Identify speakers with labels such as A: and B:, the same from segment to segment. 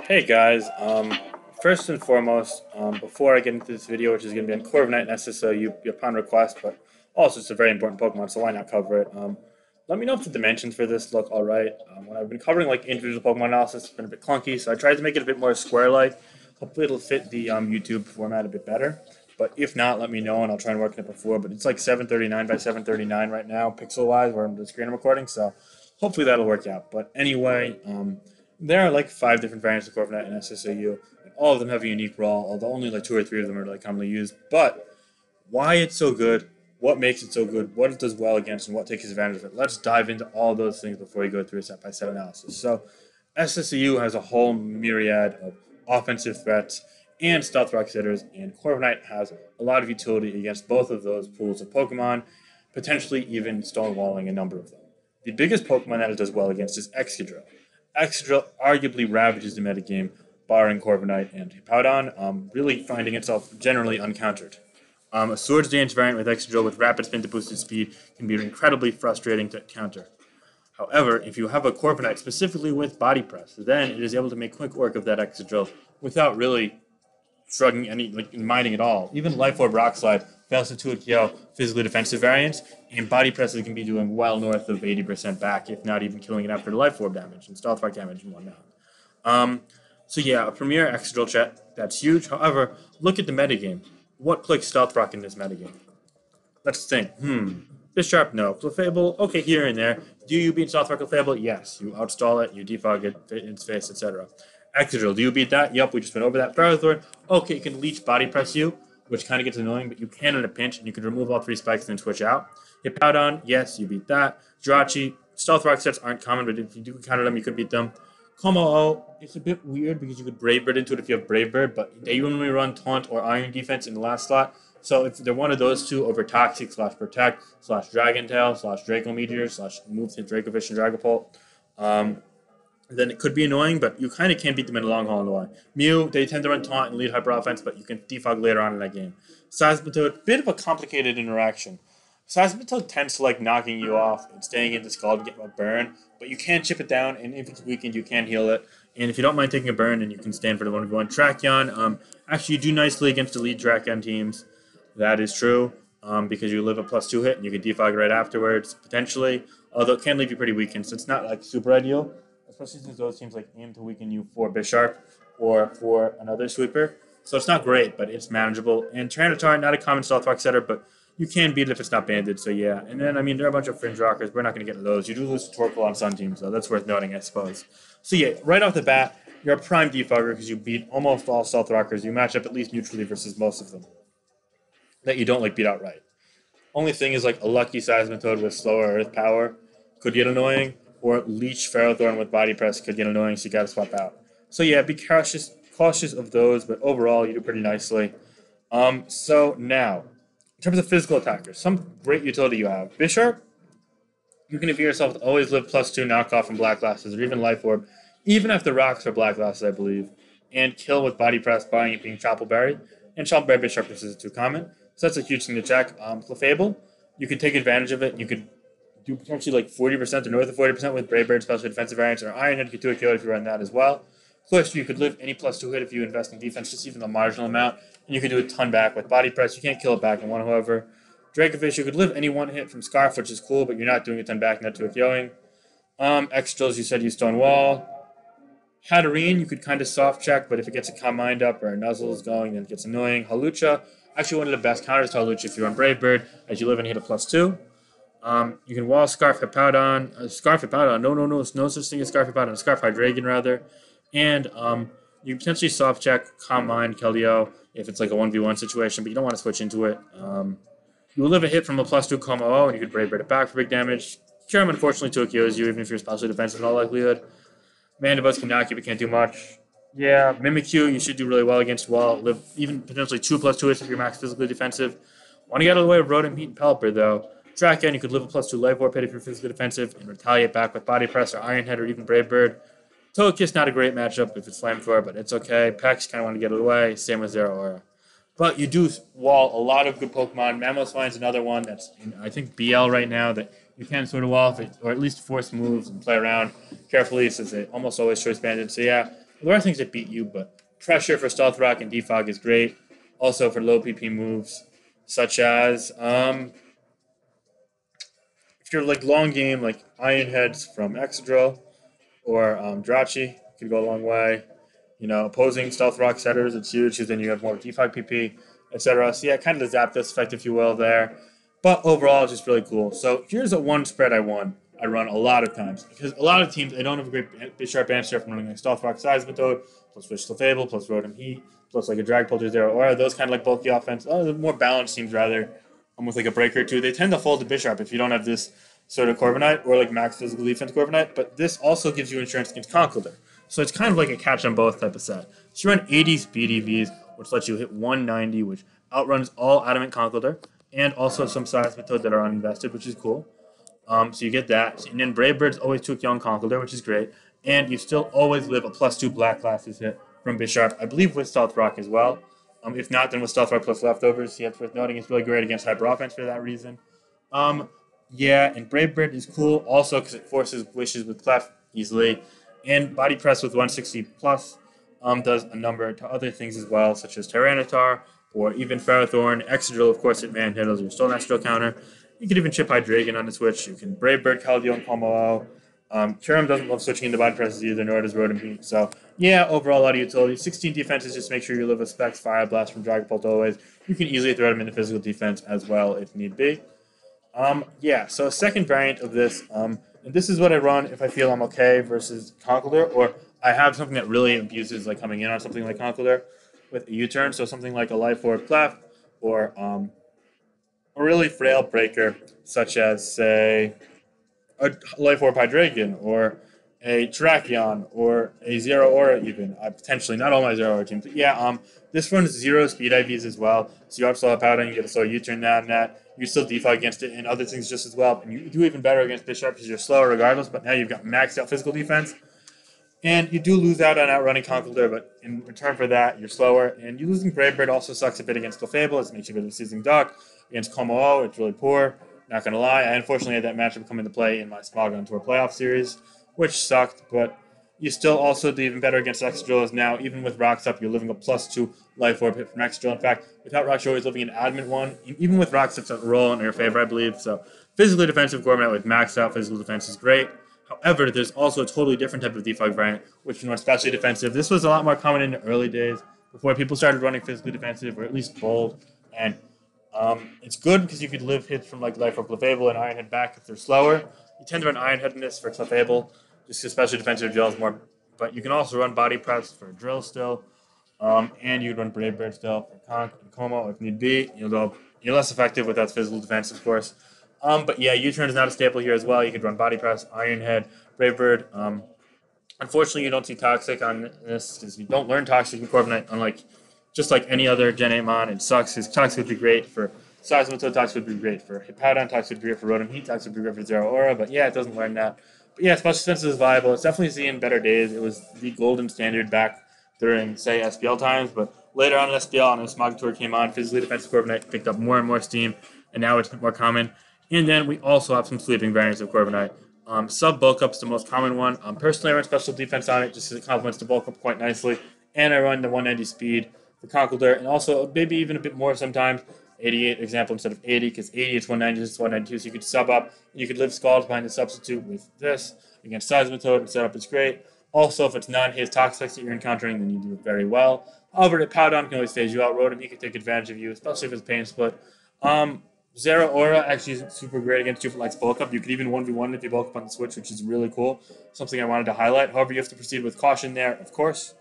A: Hey guys, first and foremost, before I get into this video, which is going to be on Corviknight and SSOU upon request, but also it's a very important Pokemon, so why not cover it? Let me know if the dimensions for this look alright. When I've been covering like individual Pokemon analysis, it's been a bit clunky, so I tried to make it a bit more square-like. Hopefully it'll fit the YouTube format a bit better. But if not, let me know and I'll try and work on it before. But it's like 739 by 739 right now, pixel-wise, where I'm the screen I'm recording, so hopefully that'll work out. But anyway, there are like 5 different variants of Corviknight and SSAU, and all of them have a unique role, although only like 2 or 3 of them are like commonly used. But why it's so good, what makes it so good, what it does well against, and what takes advantage of it. Let's dive into all those things before we go through a step-by-step analysis. So, SSAU has a whole myriad of offensive threats and stealth rock hitters, and Corviknight has a lot of utility against both of those pools of Pokemon, potentially even stonewalling a number of them. The biggest Pokemon that it does well against is Excadrill. Excadrill arguably ravages the metagame, barring Corviknight and Hippowdon, really finding itself generally uncountered. A Swords Dance variant with Excadrill with rapid spin to boosted speed can be incredibly frustrating to counter. However, if you have a Corviknight specifically with Body Press, then it is able to make quick work of that Excadrill without really shrugging any, like, minding at all. Even Life Orb Rock Slide fails to kacaw physically defensive variants, and Body Presses can be doing well north of 80% back, if not even killing it after Life Orb damage and Stealth Rock damage and whatnot. So yeah, a Premier Excadrill chat, that's huge. However, look at the metagame. What clicks Stealth Rock in this metagame? Let's think. Bisharp, no. Clefable, okay, here and there. Do you beat Stealth Rock Clefable? Yes. You outstall it, you defog it in its face, etc. Excadrill, do you beat that? Yep, we just went over that. Ferrothorn, okay, it can leech body press you, which kind of gets annoying, but you can in a pinch, and you can remove all 3 spikes and then switch out. Hippowdon, yes, you beat that. Jirachi, Stealth Rock sets aren't common, but if you do counter them, you could beat them. Como-O, it's a bit weird because you could Brave Bird into it if you have Brave Bird, but they only run Taunt or Iron Defense in the last slot. So if they're one of those two over Toxic / Protect / Dragon Tail / Draco Meteor / moves hit Dracovish and Dragapult, then it could be annoying, but you kind of can beat them in the long haul in a way. Mew, they tend to run Taunt and lead Hyper Offense, but you can defog later on in that game. Seismitoad, bit of a complicated interaction. Seismitoad tends to like knocking you off and staying in the skull to get a burn, but you can chip it down, and if it's weakened, you can heal it. And if you don't mind taking a burn, then you can stand for the 1v1. Tracheon, actually, you do nicely against elite Tracheon teams. That is true, because you live a +2 hit, and you can defog right afterwards, potentially. Although it can leave you pretty weakened, so it's not like super ideal, especially since those teams like aim to weaken you for Bisharp or for another sweeper. So it's not great, but it's manageable. And Tyranitar, not a common Stealth Rock setter, but you can beat it if it's not banded, so yeah. And then, I mean, there are a bunch of Fringe Rockers. We're not going to get into those. You do lose to Torkoal on Sun teams, though. That's worth noting, I suppose. So yeah, right off the bat, you're a prime defogger because you beat almost all Stealth Rockers. You match up at least neutrally versus most of them that you don't like beat outright. Only thing is like a lucky Seismitoad with slower Earth power could get annoying, or Leech Ferrothorn with Body Press could get annoying, so you gotta swap out. So yeah, be cautious of those, but overall you do pretty nicely. So now, in terms of physical attackers, some great utility you have. Bisharp, you can envision yourself to always live +2 knockoff from Black Glasses, or even Life Orb, even if the rocks are Black Glasses, I believe, and kill with Body Press, buying it being Choppleberry, and Choppleberry Bisharp this is too common. So that's a huge thing to check. Clefable, you could take advantage of it. You could do potentially like 40% or north of 40% with Brave Bird, special defensive variants, or Iron Head. You could do a kill if you run that as well. Cliff, you could live any +2 hit if you invest in defense, just even a marginal amount, and you could do a ton back with Body Press. You can't kill it back in one, however. Dracovish, you could live any 1 hit from Scarf, which is cool, but you're not doing a ton back, not to a killing. Extras, you said you Stonewall. Hatterene, you could kind of soft check, but if it gets a Calm Mind up or a Nuzzles going, then it gets annoying. Halucha, actually one of the best counters to Halucha if you run Brave Bird, as you live and hit a +2. You can wall Scarf Hippowdon. No such thing as Scarf Hippowdon. Scarf Hydreigon, rather. And you potentially soft check Calm Mind, Keldeo, if it's like a 1v1 situation, but you don't want to switch into it. You will live a hit from a +2 Como-O, and you could Brave Bird it back for big damage. Kyurem, unfortunately, Tokyo's you, even if you're specially defensive in all likelihood. Mandibuzz can knock you, but can't do much. Yeah, Mimikyu, you should do really well against wall. Live even potentially 2+2 hits if you're max physically defensive. Want to get out of the way of Rodent, Meat, and Pelipper, though. Tracheon, you could live a +2 Life Orb hit if you're physically defensive, and retaliate back with Body Press or Iron Head or even Brave Bird. Togekiss, not a great matchup if it's Flamethrower, but it's okay. Pex, kind of want to get out of the way. Same with Zero Aura. But you do wall a lot of good Pokemon. Mamoswine's another one that's in, I think, BL right now that you can sort of wall, or at least force moves and play around carefully since it almost always choice banded. So yeah, There are things that beat you, but pressure for Stealth Rock and Defog is great. Also for low PP moves, such as if you're like long game, like Iron Heads from Excadrill or Drachi could go a long way. You know, opposing Stealth Rock setters, it's huge because then you have more defog PP, etc. So yeah, kind of the Zapdos effect, if you will, there. But overall, it's just really cool. So here's a one spread I run a lot of times because a lot of teams they don't have a great Bisharp answer from running like Stealth Rock Seismitoad plus Wish Clefable plus Rotom Heat plus like a Dragapult or Zero Aura. Those kind of like bulky offense. The more balanced teams rather, almost like a Breaker or two. They tend to fold the Bisharp if you don't have this sort of Corviknight or like max physical defense Corviknight. But this also gives you insurance against Conkeldurr. So it's kind of like a catch on both type of set. So you run 80 speed EVs, which lets you hit 190, which outruns all Adamant Conkeldurr, and also some Seismitoad that are uninvested, which is cool. So you get that. And then Brave Bird's always took Young Conkeldurr, which is great. And you still always live a +2 Black Glasses hit from Bisharp, I believe with Stealth Rock as well. If not, then with Stealth Rock plus Leftovers. Yeah, it's worth noting it's really great against Hyper Offense for that reason. Yeah, and Brave Bird is cool also because it forces Wishes with Clef easily. And Body Press with 160 plus does a number to other things as well, such as Tyranitar or even Ferrothorn. Excadrill, of course, it man handles your Stone Astral counter. You can even chip Hydreigon on the switch. You can Brave Bird, Keldeo, and Como. Kyurem doesn't love switching into body presses either, nor does Rotom Heat. So, yeah, overall, a lot of utility. 16 defenses, just make sure you live with Specs, Fire Blast from Dragapult always. You can easily throw them into physical defense as well if need be. Yeah, so a second variant of this, and this is what I run if I feel I'm okay versus Conkeldurr, or I have something that really abuses like coming in on something like Conkeldurr with a U-turn, so something like a Life Orb Clef, or a really frail breaker, such as, say, a Life Orb Hydreigon, or a Terrakion, or a Zero Aura even, potentially, not all my Zero Aura teams, but yeah, this runs 0 speed IVs as well, so you have slow up out and you get a slow U-turn now and that. You still defog against it and other things just as well, and you do even better against Bisharp because you're slower regardless, but now you've got maxed out physical defense. And you do lose out on outrunning Conkeldurr, but in return for that, you're slower. And you losing Brave Bird also sucks a bit against Clefable. It makes you a bit of a seizing duck. Against Como, it's really poor. Not going to lie. I unfortunately had that matchup come into play in my Smogon Tour playoff series, which sucked. But you still also do even better against Excadrill, as now, even with Rocks up, you're living a +2 Life Orb hit from Excadrill. In fact, without Rocks, you're always living an Adamant one. Even with Rocks, it's a roll in your favor, I believe. So physically defensive Corviknight with maxed out physical defense is great. However, there's also a totally different type of defog variant, which is more especially defensive. This was a lot more common in the early days before people started running physically defensive, or at least bold. And it's good because you could live hits from like Life Orb Clefable and Iron Head back if they're slower. You tend to run Iron Head in this for Clefable, just especially defensive drills more. But you can also run Body Press for Drill still, and you'd run Brave Bird still for Conk and Como if need be. You're less effective without physical defense, of course. But yeah, U-turn is not a staple here as well. You could run Body Press, Iron Head, Brave Bird. Unfortunately, you don't see Toxic on this because you don't learn Toxic in Corviknight, unlike just like any other Gen 8 mon. It sucks because Toxic would be great for Seismitoad, Toxic would be great for Hippowdon, Toxic would be great for Rotom Heat, Toxic would be great for Zero Aura, but yeah, it doesn't learn that. But yeah, Special Defense is viable. It's definitely seen better days. It was the golden standard back during, say, SPL times, but later on in SPL, and as Smog Tour came on, physically defensive Corviknight picked up more and more steam, and now it's more common. And then we also have some sleeping variants of Corviknight. Sub bulk up's the most common one. Personally, I run special defense on it just because it complements the bulk up quite nicely. And I run the 190 speed for Conkeldurr, and also maybe even a bit more sometimes. 88 example instead of 80, because 80 it's 190, it's 192. So you could sub up, and you could live Scald behind the substitute with this against Seismitoad, and setup is great. Also, if it's non-haze Toxics that you're encountering, then you do it very well. However, the Powdon can always phase you out. Rotom, he can take advantage of you, especially if it's pain split. Zero Aura actually is super great against you for like bulk up. You could even 1v1 if you bulk up on the switch, which is really cool. Something I wanted to highlight. However, you have to proceed with caution there, of course.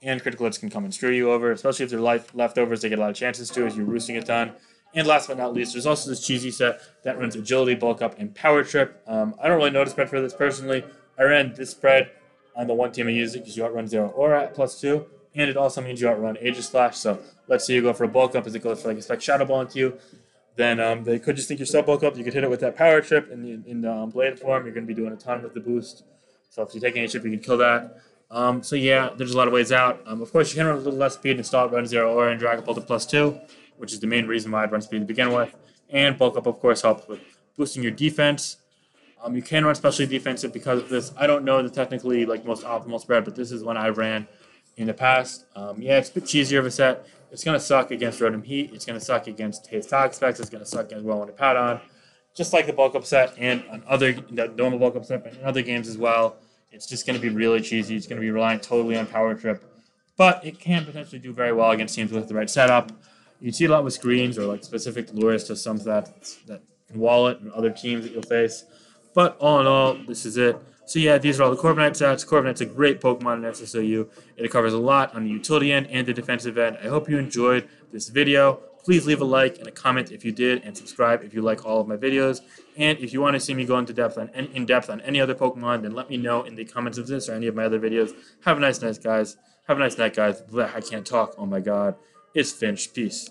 A: And critical hits can come and screw you over, especially if they're leftovers. They get a lot of chances to as you're roosting a ton. And last but not least, there's also this cheesy set that runs agility, bulk up, and power trip. I don't really know the spread for this personally. I ran this spread on the one team I used it because you outrun Zero Aura at +2. And it also means you outrun Aegislash. So let's say you go for a bulk up as it goes for like a Spec Shadow Ball into you. Then they could just think you're sub bulk up. You could hit it with that power trip in the blade form. You're going to be doing a ton with the boost. So if you're taking a chip, you can kill that. So yeah, there's a lot of ways out. Of course, you can run a little less speed and still run Zero Aura and Dragapult at +2, which is the main reason why I'd run speed to begin with. And bulk up, of course, helps with boosting your defense. You can run specially defensive because of this. I don't know the technically like most optimal spread, but this is one I ran in the past. Yeah, it's a bit cheesier of a set. It's going to suck against Rotom Heat. It's going to suck against Haze Tog Specs. It's going to suck against Well-Wanted Padon. Just like the bulk up set and on the normal bulk up set, but in other games as well. It's just going to be really cheesy. It's going to be relying totally on Power Trip. But it can potentially do very well against teams with the right setup. You see a lot with screens or like specific lures to some that can wall it and other teams that you'll face. But all in all, this is it. So yeah, these are all the Corviknight sets. Corviknight's a great Pokemon in SSOU. It covers a lot on the utility end and the defensive end. I hope you enjoyed this video. Please leave a like and a comment if you did, and subscribe if you like all of my videos. And if you want to see me go in depth on any other Pokemon, then let me know in the comments of this or any of my other videos. Have a nice night, guys. Have a nice night, guys. Blech, I can't talk. Oh my god. It's Finch. Peace.